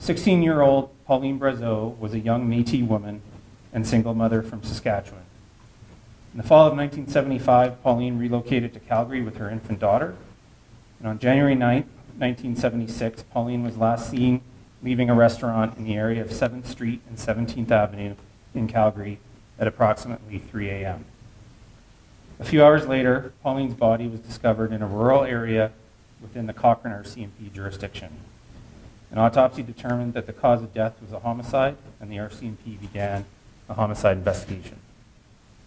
16-year-old Pauline Brazeau was a young Métis woman and single mother from Saskatchewan. In the fall of 1975, Pauline relocated to Calgary with her infant daughter. And on January 9th, 1976, Pauline was last seen leaving a restaurant in the area of 7th Street and 17th Avenue in Calgary at approximately 3 a.m. A few hours later, Pauline's body was discovered in a rural area within the Cochrane RCMP jurisdiction. An autopsy determined that the cause of death was a homicide, and the RCMP began a homicide investigation.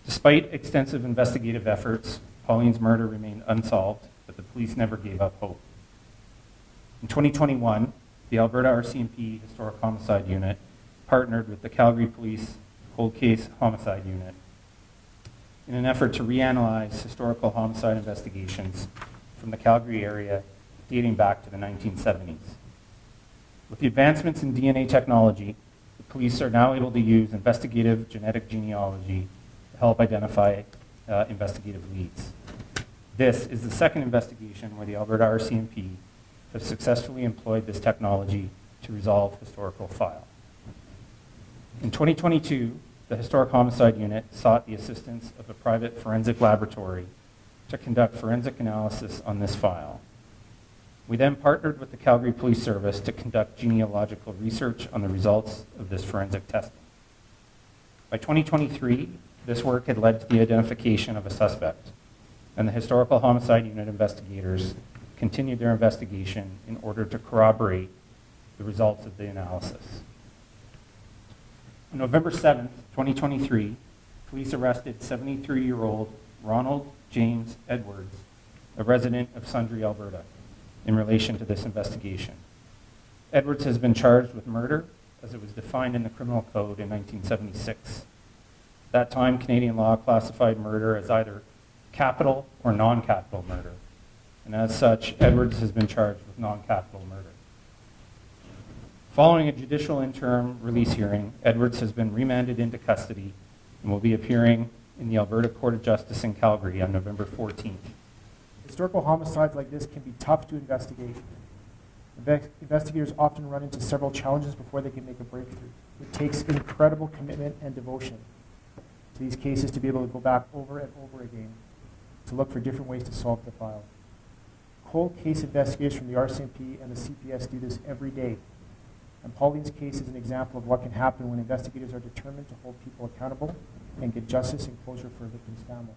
Despite extensive investigative efforts, Pauline's murder remained unsolved, but the police never gave up hope. In 2021, the Alberta RCMP Historic Homicide Unit partnered with the Calgary Police Cold Case Homicide Unit in an effort to reanalyze historical homicide investigations from the Calgary area dating back to the 1970s. With the advancements in DNA technology, the police are now able to use investigative genetic genealogy to help identify investigative leads. This is the second investigation where the Alberta RCMP have successfully employed this technology to resolve historical file. In 2022, the Historic Homicide Unit sought the assistance of a private forensic laboratory to conduct forensic analysis on this file. We then partnered with the Calgary Police Service to conduct genealogical research on the results of this forensic testing. By 2023, this work had led to the identification of a suspect, and the Historical Homicide Unit investigators continued their investigation in order to corroborate the results of the analysis. On November 7th, 2023, police arrested 73-year-old Ronald James Edwards, a resident of Sundre, Alberta, in relation to this investigation. Edwards has been charged with murder as it was defined in the Criminal Code in 1976. At that time, Canadian law classified murder as either capital or non-capital murder, and as such, Edwards has been charged with non-capital murder. Following a judicial interim release hearing, Edwards has been remanded into custody and will be appearing in the Alberta Court of Justice in Calgary on November 14th. Historical homicides like this can be tough to investigate. Investigators often run into several challenges before they can make a breakthrough. It takes incredible commitment and devotion to these cases to be able to go back over and over again to look for different ways to solve the file. Cold case investigators from the RCMP and the CPS do this every day. And Pauline's case is an example of what can happen when investigators are determined to hold people accountable and get justice and closure for a victim's family.